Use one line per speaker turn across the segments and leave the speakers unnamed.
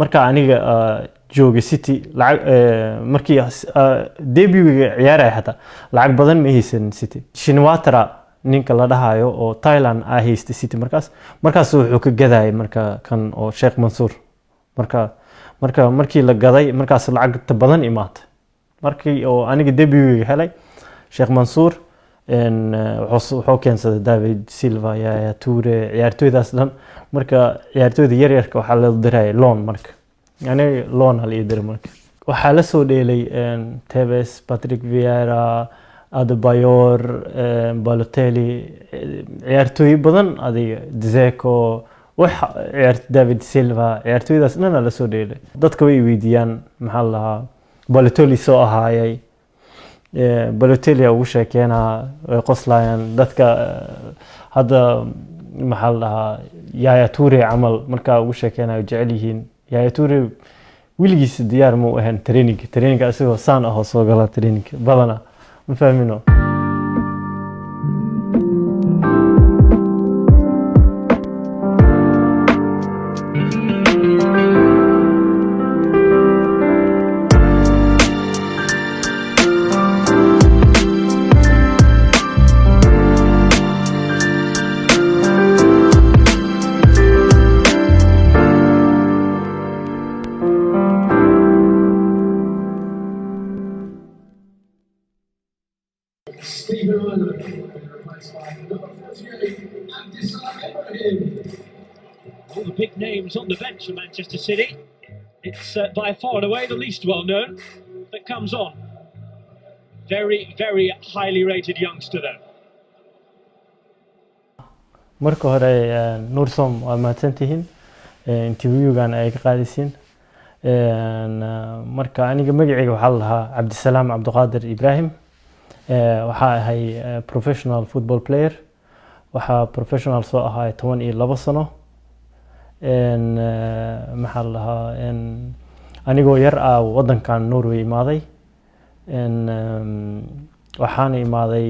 marka aniga jooga city markii debut-ga ciyaaray hata lacag badan ma haysan city Shinwatra ninka la dhahayo oo Thailand ah haysta city markaas wuxuu ka gaday marka kan oo Sheikh Mansour markii la gaday markaas lacag badan imaatay markii oo aniga debut-ga helay Sheikh Mansour wuxuu keensaday David Silva ya Toure ciyaartooydaas dhan marka ciyaartooyda yaryarka waxa la diray loan marka yani loan hal idar marka waxa la soo dheelay Tevez Patrick Vieira Adebayor Balotelli ciyaartooy badan adiga Dzeko David Silva ciyaartooydaas dhan la soo dheelay dadka way weydiiyaan maxaa la Balotelli soo ahaayay Balotelli ugu sheekeena qoslayan dadka hadda maxaa la Yaya Toure amal marka ugu sheekeena jecel yihiin Yaya Toure wiligiis diyaar ma u ahan training asagoo saan ah soo gala training badana ma fahmino
All the big names on the bench for Manchester City. It's by far and away the least well known that comes on. Very, very highly rated youngster though.
marka hore Nursom waa maatantihiin interview-gan ay ka qaadaysiin marka aniga magacayga waxa la dhahaa Abdisalaam Abduqaadir Ibrahim waxa ahay professional football player waxa professional soo ahay 12 sano maxaa la dhahaa anigoo yar ah wadankan Norway imaaday waxaan imaaday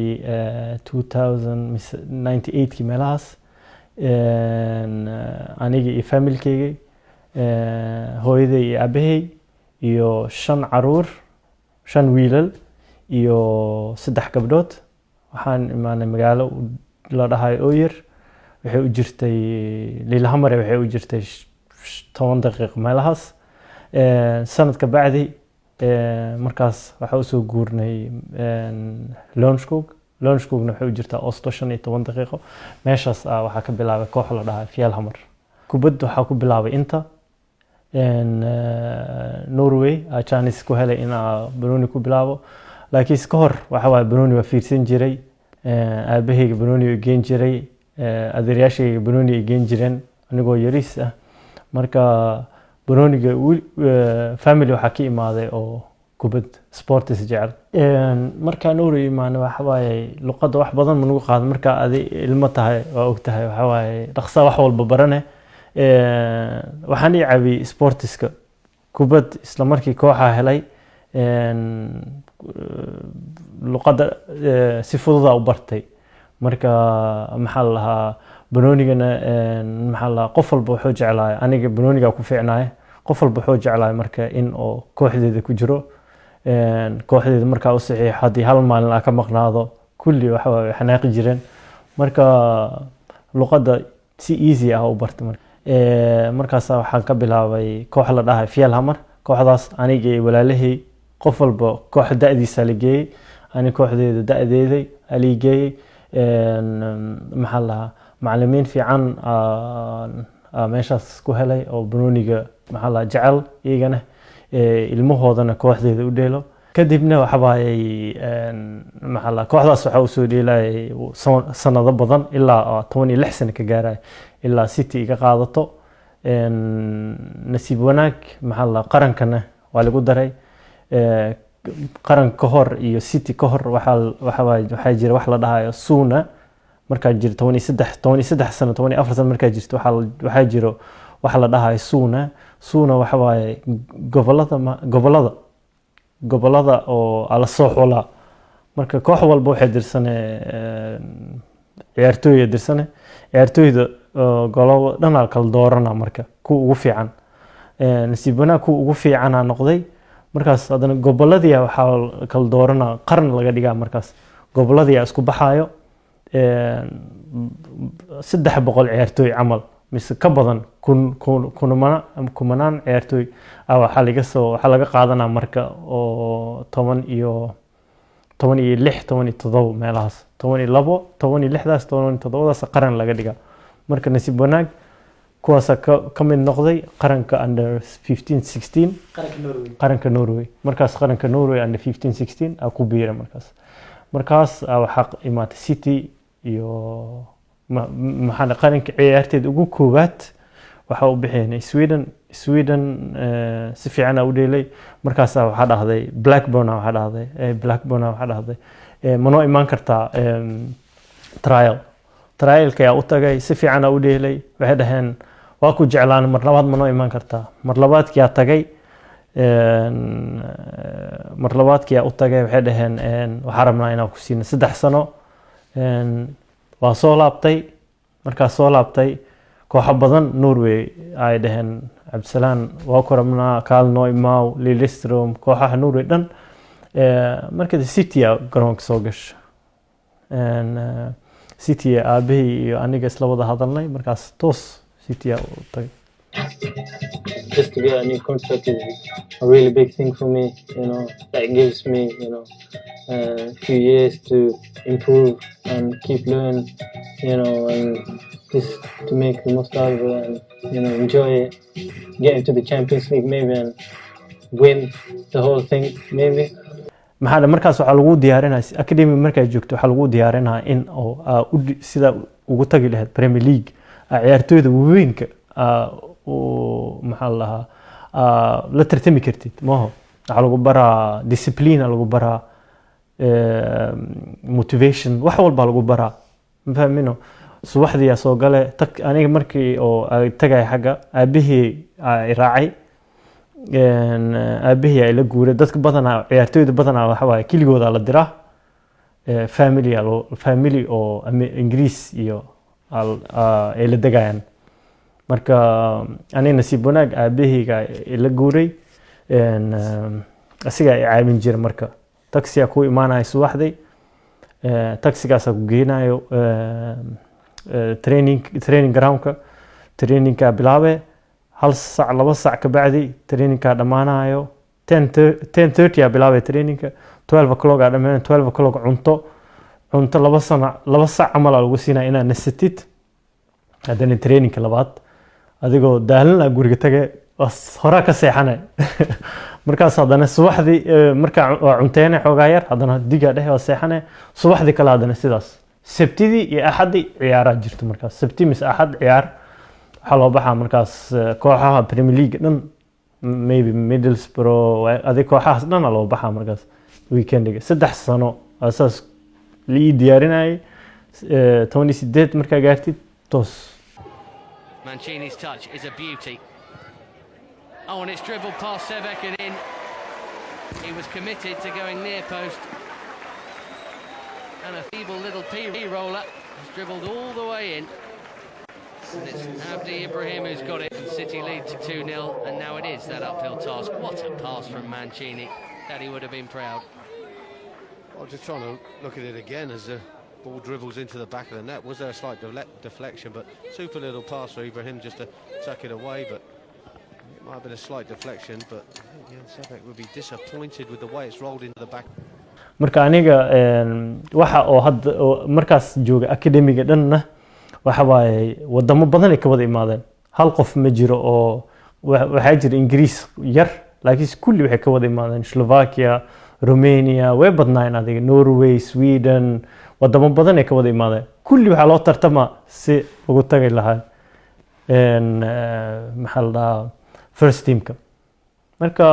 2098 meelahaas aniga iyo familkeyga hooyaday iyo aabbahay iyo 5 caruur 5 wiilal iyo 3 gabdhood waxaan imaanay magaalo la dhahay Ooyer waxay u jirtay Lillehammer waxay u jirtay 10 daqiiqo meelahaas sanadka bacdi markaas waxa soo guurnay Lørenskog waxay u jirtaa Oslo 15 daqiiqo meeshaas waxa ka bilaabay koox la dhahay Fjellhammer kubadda waxa ku bilaabay inta Norway chance ku helay in Bruni ku bilaabo laakiin iska hor waxa waa Bruni waa fiirsan jiray aabahayga Bruni u geen jiray adeeryaashayga Bruni u geen jireen anigoo yariis ah marka Bruniga family waxa ka imaaday oo kubad sport is jecel marka Norway imaanay waxa waaye luqadda wax badan ma nagu qaad marka ilmo tahay waa og tahay waxa waaye dhaqso wax walba barane waxaan i caawiyay sportiska kubad isla markii kooxa helay luqadda si fudud u bartay marka maxaa la lahaa Brunigana maxaa la qof walba wuxuu jeclaay aniga Bruniga ku fiicnaay qof walba wuxuu jeclaay marka in oo kooxdeeda ku jiro kooxdeeda marka u saxiix hadii hal maalin ka maqnaado kulli waxa way xanaaqi jireen marka luqadda si easy ah u bartay markaas waxaan ka bilaabay koox la dhahay Fjellhammer kooxdaas aniga iyo walaalahay qof walba koox da'diisa la geeyay ani kooxdeeda da'deeday aligay maxaa la macallimiin fiican meeshaas ku helay oo Bruniga maxaa la jecel iyagana ilmahoodana kooxdeeda u dheelo kadibna waxa baayay maxaa la kooxdaas waxa uu soo dheelay sanado badan ilaa 16 sano ka gaaray ilaa City ka qaadato nasiib wanaag maxaa la qarankana waa lagu daray qaran ka hor iyo City ka hor waxa jira wax la dhahayo Suna marka jirto 23 sano 24 sano marka jirto waxa jiro wax la dhahayo Suna waxa waaye gobolada oo ala soo xula marka koox walba waxay dirsanay ciyaartooyda golada dhan kala doorana marka ku ugu fiican nasiib wanaag kuwa ugu fiicanaa noqday markaas haddana gobolladii waxaa kala dooranaa qaran laga dhigaa markaas gobolladii isku baxaayo 300 ciyaartooy camal mise ka badan kumanaan ciyaartooy waxaa laga qaadanaa marka oo 16 meelahaas 16daas 17daas qaran laga dhigaa marka nasiib wanaag kuwaas ka mid noqday qaranka under 15-16 qaranka Norway markaas qaranka Norway under 15-16 ku biiray markaas waxaa imaatay City iyo maxaa qaranka ciyaarteed ugu koowaad waxa uu bixinay Sweden si fiican u dheelay markaas waxaa dhahday Blackburn waxaa dhahday manoo imaan kartaa trialka ayaa u tagay si fiican u dheelay waxay dhaheen waa ku jeclaan mar labaad manoo imaan kartaa mar labaadkii aa tagay u tagay waxay dhaheen waxaa rabnaa inaan ku siino 3 sano waa soo laabtay markaas soo laabtay kooxo badan Norway ay dhaheen Abdisalaam waa ku rabnaa kaal noo imaaw Lillestrøm kooxaha Norway dhan marka City garoonka soo gashay City aabihii iyo aniga isla wada hadalnay markaas toos City u tagay.
Just to get a new contract is a really big thing for me, that gives me, a few years to improve and keep learning, and just to make the most out of it and, enjoy it, get into the Champions League maybe and win the whole thing maybe.
maxaa markaas waxa lagu diyaarinayaa academy markay joogto waxa lagu diyaarinayaa in sida ugu tagi lahayd Premier League ciyaartooyda weynka maxaa la tartami kartid maaha waxa lagu baraa discipline lagu baraa motivation wax walba lagu baraa fahmino subaxdii soo gale aniga markii oo ay tagay xaga aabihii ay raacay aabihii ay la guuray dadka badan ciyaartooyda badan waxa waay kiligooda la diraa family oo Ingiriis iyo ay la degayaan marka anina nasiib wanaag aabihayga la guuray asiga ay caawin jiray marka taxi ku imaanay subaxdii taxigaas ku geenayo training groundka trainingka bilaabay 1 saac 2 saac ka bacdi trainingka dhamaanayo 10:30 bilaabay trainingka 12 o'clock dhamaanayo 12 o'clock cunto 2 saac amal lagu siinaa inaa nasatid hadana trainingka labaad adigoo daalana guriga tagay hore ka seexanay markaas hadana subaxdii marka cunteena xoogaa yar hadana diga dhexe oo seexanay subaxdii kala hadana sidaas sabtidii iyo axadii ciyaar jirto markaas sabti mis axad ciyaar waxa loo baxaa markaas kooxaha Premier League dhan maybe Middlesbrough adiga kooxahaas dhan loo baxaa markaas weekendiga 3 sano asaas lii diyaarinay 28 marka gaartid toos.
Mancini's touch is a beauty. Oh, and it's dribbled past Sebek and in. He was committed to going near post. And a feeble little P-roller has dribbled all the way in. And it's Abdisalaam who's got it. And City lead to 2-0. And now it is that uphill task. What a pass from Mancini. Daddy would have been proud.
I'm just trying to look at it again as the ball dribbles into the back of the net. Was there a slight deflection? But super little pass for Ibrahim just to tuck it away. But it might have been a slight deflection. But I think Jan Sebek would be disappointed with the way it's rolled into the back.
marka aniga waxa oo hadda markaas jooga academy-ga dhanna waxa waay wadamo badan ay ka wada imaadeen hal qof ma jiro oo waxa jira Ingiriis yar laakiin kulli waxay ka wada imaadeen Slovakia Romania way badnaayeen adiga Norway Sweden wadamo badan ay ka wada imaadeen kulli waxa loo tartama si ugu tagay lahaa maxalda first teamka marka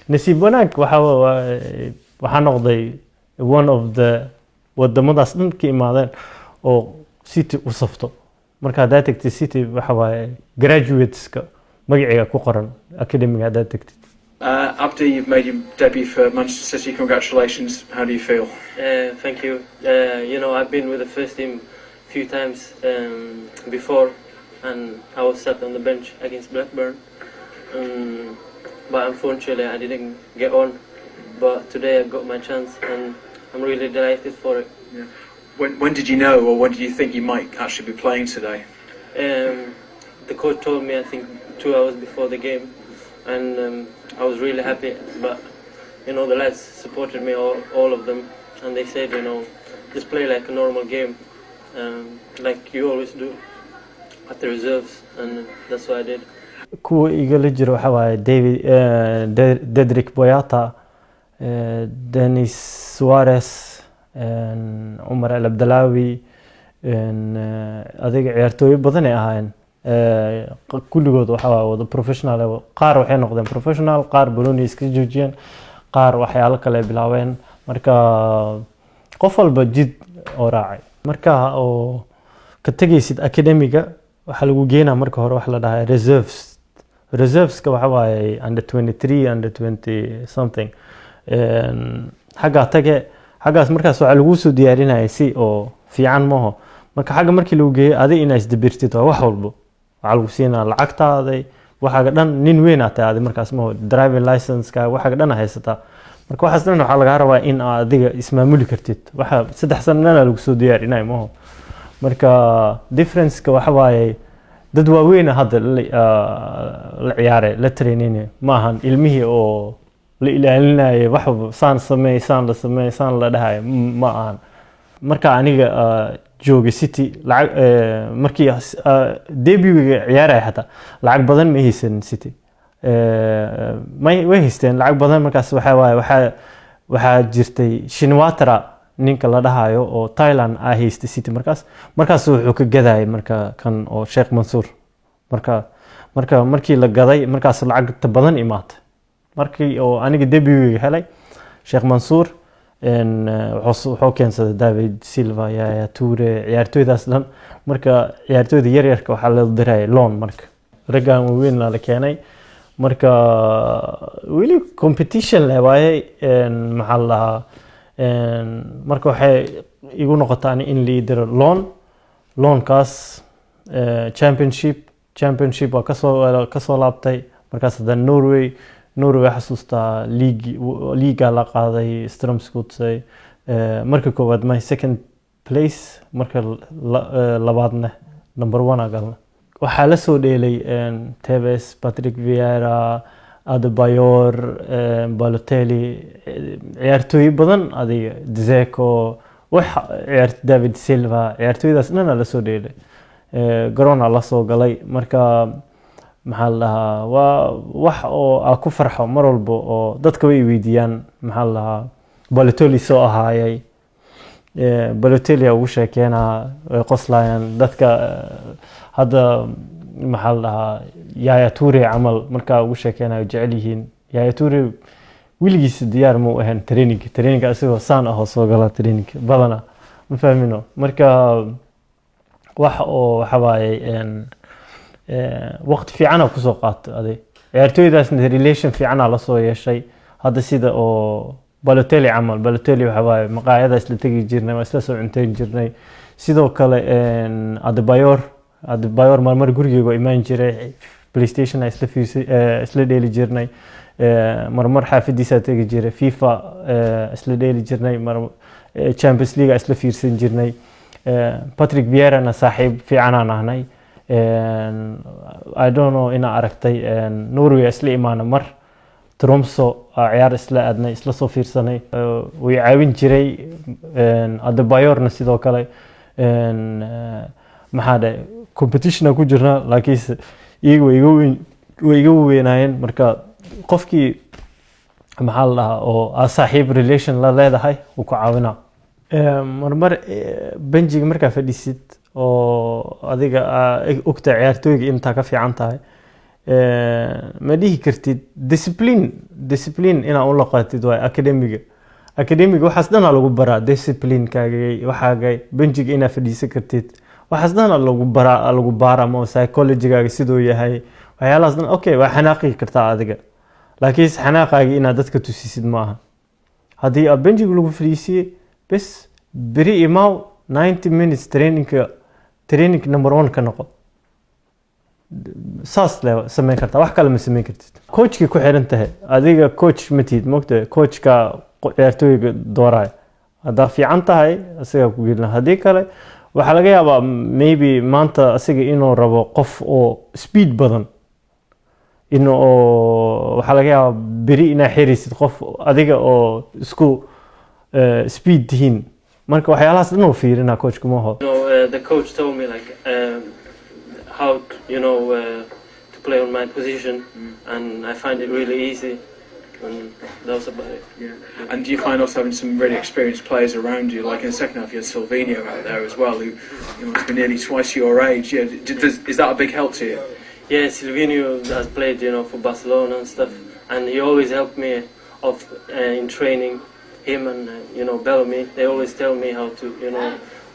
nasiib wanaag waxa noqday one of the wadamadaas dhan ka imaadeen oo City u safto marka hada tagtay City waxa waay graduateska magaciga ku qoran academy hada tagtay.
Abdi, you've made your debut for Manchester City. Congratulations. How do you feel?
Thank you. I've been with the first team a few times before, and I was sat on the bench against Blackburn. but unfortunately I didn't get on. But today I got my chance, and I'm really delighted for it.
Yeah. When did you know, or when did you think you might actually be playing today?
The coach told me, I think 2 hours before the game, and I was really happy. But you know, the lads supported me, all of them, and they said, you know, just play like a normal game, like you always do at the reserves, and that's what I did.
kuwa igala jiro waxa waaye Dedrick Boyata, Denis Suarez, Umar El Abdalawi, adiga ciyaartooy badan ay ahaayeen. kulligood waxa waaye wada professional, qaar waxay noqdeen professional, qaar balooni iska joojiyeen, qaar waxyaalo kale bilaabeen. Marka qof walba jid oo raacay. Marka oo ka tagaysid academiga waxa lagu geenaa marka hore wax la dhahay reserveska waxa waaye under 23 under 20 something. xagga tage xaggaas markaas waxa lagu soo diyaarinayay si oo fiican maaho. marka xagga markii lagu geeyo adiga inaad isdabirtid waa wax walba waxa lagu siinaa lacagtaada waxaaga dhan nin weyn aad tahay markaas maaho, driving license ka waxaaga dhan haysataa. marka waxaas dhan waxa laga rabaa in aad adiga ismaamuli kartid waxa 3 sano lagu soo diyaarinay maaho. marka difference ka waxa waaye dad waaweyn hadda la ciyaaray la trainine ma ahan ilmihii oo la ilaalinayay wax saan sameeysan la dhahay ma ahan. marka aniga joogay City markii debut-ga ciyaaray hata lacag badan ma haysan City, way haysteen lacag badan. markaas waxa waaye waxa jirtay Shinwatra ninka la dhahayo oo Thailand ah haystay City markaas wuxuu ka gaday marka kan oo Sheikh Mansour. markii la gaday markaas lacag badan imaatay. markii oo aniga debut-ga helay Sheikh Mansour wuxuu keensaday David Silva, Yaya Toure, ciyaartooydaas dhan. marka ciyaartooyda yaryarka waxa la diray loan, marka ragaan weyn la keenay. marka weli competition leh waaye maxaa la dhahaa. marka waxay igu noqotaan in la diro loankaas championship waa kasoo laabtay. markaas hadda Norway xasuustaa liiga la qaaday Strømsgodset. marka koowaad my second place, marka labaadna number 1 agalna. waxaa la soo dheelay Tevez, Patrick Vieira, Adebayor, Balotelli, ciyaartooy badan adiga Dzeko, David Silva, ciyaartooydaas dhan la soo dheelay. garoon la soo galay. marka maxaa la dhahaa waa wax oo ku farxo mar walba oo dadka way weydiiyaan maxaa la dhahaa Balotelli soo ahaayay. Balotelli ugu sheekeena qoslayaan dadka hadda maxaa la dhahaa Yaya Toure camal marka ugu sheekeena jecel yihiin. Yaya Toure wiligiis diyaar ma u ahayn training asagoo saan ah oo soo gala training badana ma fahmino. marka wax oo waxa waaye waqti fiican ku soo qaatay aday ciyaartooydaasna relation fiican la soo yeeshay. hadda sida oo Balotelli waxa waaye maqaayada isla tagi jirnay waa isla soo cunteyn jirnay. sidoo kale Adebayor marmar gurigeyga imaan jiray, PlayStation isla dheeli jirnay. marmar xaafadiisa tagi jiray, FIFA isla dheeli jirnay, Champions League isla fiirsan jirnay. Patrick Vieira na saaxiib fiican aan ahnay. I don't know ina aragtay Norway isla imaana mar Tromso ciyaar isla aadnay isla soo fiirsanay. way caawin jiray. Adebayorna sidoo kale maxaa dhahay competition ku jirna laakiin iyagu way iga weynaayeen. marka qofkii maxaa la dhahaa oo saaxiib relation la leedahay uu ku caawinaa. marmar benjiga markaa fadhiisid oo adiga ogta ciyaartooyga inta ka fiican tahay ma dhihi kartid discipline ina u laqaatid waa academiga waxaas dhan lagu baraa. discipline kaaga waxaaga benjiga ina fadhiisan kartid waxaas dhan lagu baraa ma psychology-gaaga sidoo yahay waxyaalahaas dhan. okay waa xanaaqi kartaa adiga laakiin xanaaqaaga ina dadka tusisid maaha. haddii benjiga lagu fadhiisiyay bes beri imaaw 90 minutes training number 1 ka noqo. saas le sameyn kartaa wax kale ma sameyn kartid coachkii ku xiran tahay adiga coach ma tihid moogtahay coachka ciyaartooyga dooraya haddaa fiican tahay asigaa ku gelina haddii kale waxaa laga yaabaa maybe maanta asiga inuu rabo qof oo speed badan waxaa laga yaabaa beri inaa xirisid qof adiga oo isku speed tihiin marka waxyaalahaas dhan uu fiirinaa coachka maaho
The coach told me like how to play on my position, and I find it really easy. And that was about it.
And do you find also having some really experienced players around you, like in the second half you had Silvino out there as well, who must be nearly twice your age. Is that a big help to you?
Yeah, Silvino has played, for Barcelona and stuff, and he always helped me in training. Him and Bellamy, they always tell me how to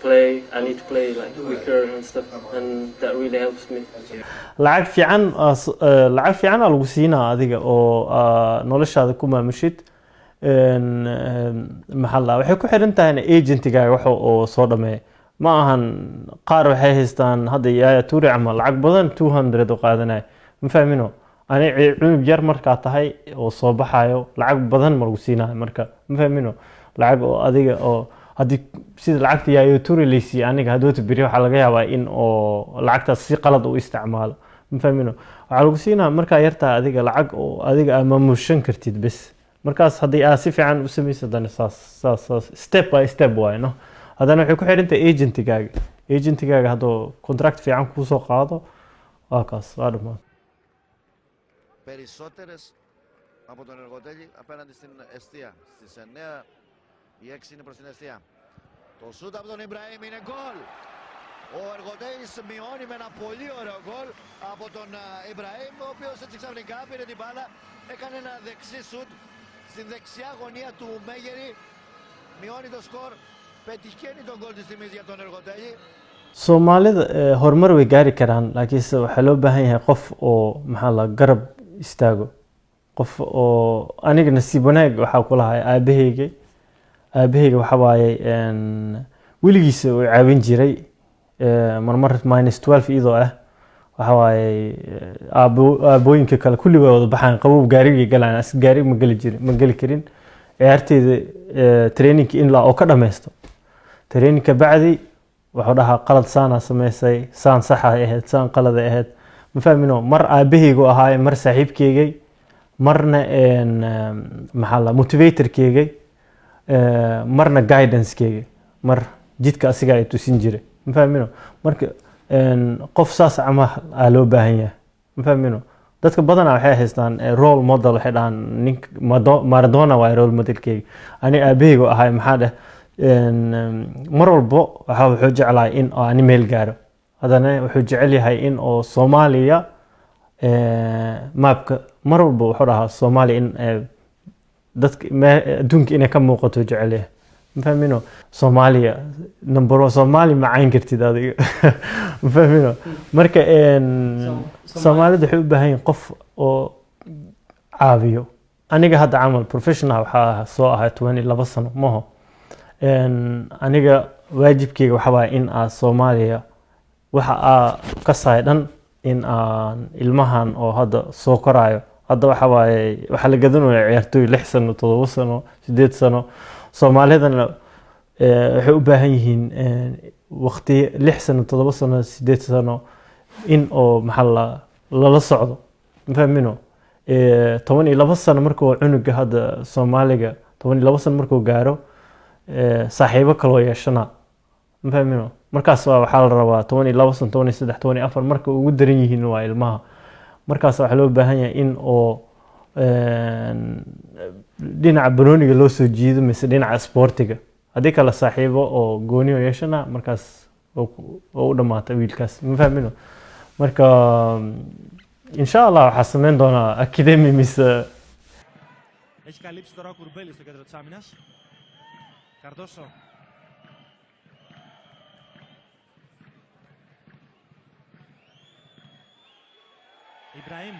play. I need to play like quicker and stuff, and that really helps me.
lacag fiican lagu siinaa adiga oo noloshaada ku maamushid maxalla waxay ku xiran tahay agentigaaga waxa oo soo dhameeya ma ahan qaar waxay haystaan hadda yaaya tuuri camal lacag badan 200 oo qaadanay ma fahmino ani cunug yar markaa tahay oo soo baxayo lacag badan ma lagu siinayo marka ma fahmino lacag oo adiga oo haddii sida lacagta yaayo tuuri leysi aniga hadduu biri waxa laga yaabaa in oo lacagtaas si qalad u isticmaalo ma fahmino waxa lagu siinaa markaa yartaa adiga lacag oo adiga ama mushan kartid bas markaas haddii aad si fiican u samayso dan saas step by step way no haddana waxay ku xiran tahay agentigaaga hadduu contract fiican kuu soo qaado waa kaas waa dhammaan
Περισσότερες από τον Εργοτέλη απέναντι στην Εστία. Στις 9 η 6 είναι προς την Εστία. Το σούτ από τον Ιμπραήμ είναι γκολ. Ο Εργοτέλης μειώνει με ένα πολύ ωραίο γκολ από τον Ιμπραήμ, ο οποίος έτσι ξαφνικά πήρε την μπάλα, έκανε ένα δεξί σούτ στην δεξιά γωνία του Μέγερη, μειώνει το σκορ, πετυχαίνει τον γκολ της τιμής για τον Εργοτέλη.
Soomaalida horumar way gaari karaan laakiinse waxaa loo baahan yahay qof oo maxaa la garab istaago qof oo aniga nasiib wanaag waxaa ku lahay aabahayga waxa waaye weligiisa uu caawin jiray marmar -12 iyadoo ah waxa waaye aabooyinka kale kulli way wada baxaan qabow gaarigay galaan as gaari ma geli karin ciyaarteeda training in la oo ka dhameysto training ka bacdi wuxuu dhahaa qalad saana sameysay saan sax ah ahayd saan qalad ahayd ma fahmino mar aabahaygu ahaay mar saaxiibkeygay marna maxaa la motivatorkeygay marna guidancekeygay mar jidka asiga ay tusin jiray ma fahmino marka qof saas ama loo baahan yahay ma fahmino dadka badanaa waxay haystaan role model waxay dhahaan ninka Maradona waa role modelkeyga ani aabahaygu ahaay maxaa dheh mar walbo wuxuu jeclahay in aan meel gaaro hadana wuxuu jecel yahay in oo Soomaaliya maapka mar walbo wuxuu dhahaa Soomaaliya in dadka adduunka inay ka muuqato jecel yahay ma fahmino Soomaaliya number 1 Soomaali ma cayn kartid adiga ma fahmino marka Soomaalida waxay u baahan yihiin qof oo caawiyo aniga hadda camal professional waxa soo ahay 22 sano maaha aniga waajibkeyga waxa waaye in aan Soomaaliya waxa ka saaydan in aan ilmahan oo hadda soo koraayo hadda waxa waaye waxa la gadanayaa ciyaartooy 6 sano 7 sano 8 sano Soomaalidana waxay u baahan yihiin waqti 6 sano 7 sano 8 sano in oo maxalla la socdo ma fahmino 12 sano markuu cunuga hadda Soomaaliga 12 sano markuu gaaro saaxiibo kale oo yeeshana ma fahmino markaas waxa la rabaa 12 sano 13 14 marka ugu daran yihiin waa ilmaha markaas waxa loo baahan yahay in oo dhinaca banooniga loo soo jiido mise dhinaca sportiga hadii kala saaxiibo oo gooni oo yeeshana markaas oo u dhamaatay wiilkaas ma fahmino marka insha Allah waxa sameyn doonaa academy mise
έχει καλύψει τώρα ο Κουρμπέλης στο κέντρο της άμυνας. Καρδόσο. Ιμπραήμ.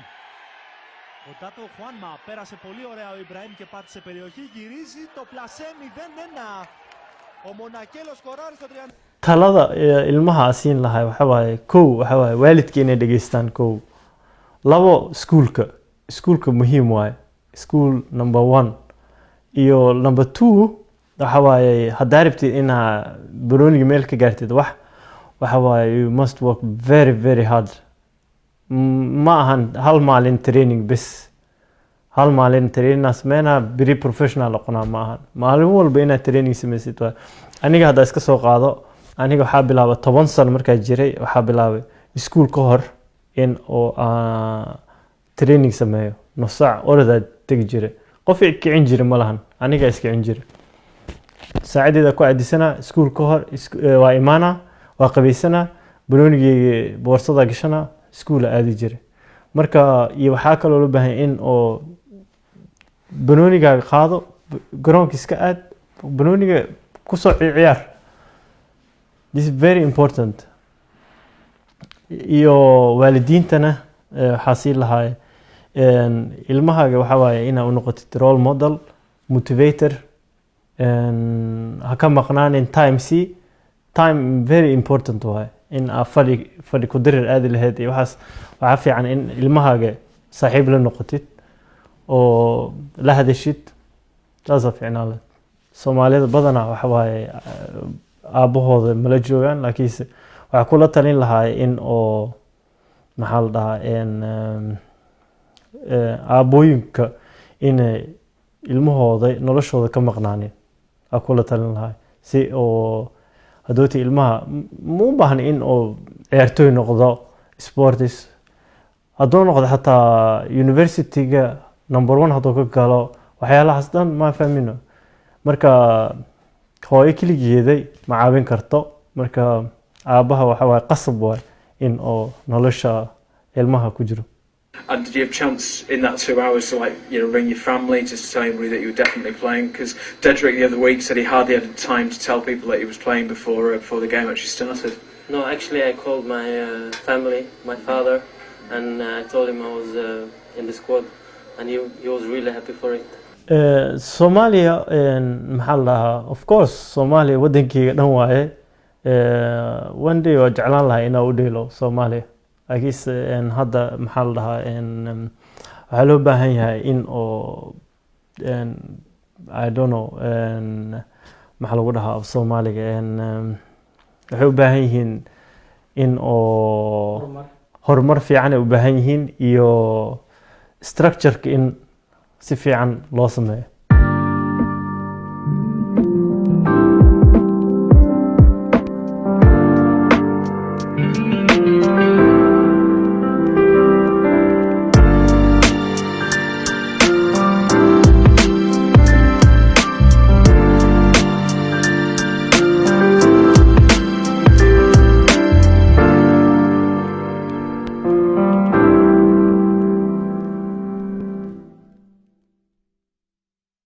Κοντά το Χουάνμα. Πέρασε πολύ ωραία ο Ιμπραήμ και πάτησε περιοχή. Γυρίζει το πλασέ 0-1. Ο Μονακέλος σκοράρει στο 30.
talada ilmaha siin lahay waxa waaye kow waxa waaye waalidka inay dhageystaan kow labo iskuulka muhiim waaye school number 1 iyo number 2 waxa waaye haddaa rabtid inaa banooniga meel ka gaartid waxa waaye you must work very very hard ma ahan hal maalin training bes hal maalin training asmeena biri professional noqonaa ma ahan maalin walba inaa training sameysid waa aniga hadda iska soo qaado aniga waxaa bilaabay 10 sano markaa jiray waxaa bilaabay iskuul ka hor in oo training sameeyo nus saac orada tagi jiray qof kicin jiray ma lahan aniga iska kicin jiray saacadeeda ku aadisana iskuul ka hor waa imaana waa qabeysana banoonigeyga boorsada gashana iskuul aadi jiray marka iyo waxaa kaloo loo baahan in oo banooniga qaado garoonka iska aad banooniga ku soo ciyaar this is very important iyo waalidiintana waxaa sii lahaay ilmahaaga waxa waaye inaa u noqotid role model motivator ha ka maqnaanin time very important waaye in aa fadhi ku dirir aadi lahayd iyo waxaa fiican in ilmahaaga saaxiib la noqotid oo la hadashid taasa fiicnaa leh soomaalida badanaa waxa waaye aabahooda mala joogaan laakiinse waxaa kula talin lahaa in oo maxaa la dhahaa aabooyinka inay ilmahooda noloshooda ka maqnaanin aa kula talin lahaa si oo hadooti ilmaha ma u baahna in oo ciyaartooy noqdo sports hadduu noqdo xataa universityga number 1 hadduu ka galo waxyaalahaas dhan ma fahmino marka hooyo keligeeday ma caawin karto marka aabaha waxa waaye qasab waay in oo nolosha ilmaha ku jiro.
And did you have a chance in that 2 hours to ring your family to tell you that you were definitely playing? Because Dedrick the other week said he hardly had time to tell people that he was playing before the game actually started.
No, actually I called my family, my father, and I told him I was in the squad, and he was really happy for it.
Somalia maxaa la dhahaa of course Somalia wadankeyga dhan waaye one day waa jeclaan lahaa inaa u dheelo Somalia laakiinse hadda maxaa la dhahaa waxaa loo baahan yahay in oo I don't know maxaa lagu dhahaa af Soomaaliga waxay u baahan yihiin in oo horumar fiican ay u baahan yihiin iyo structure in si fiican loo sameeyo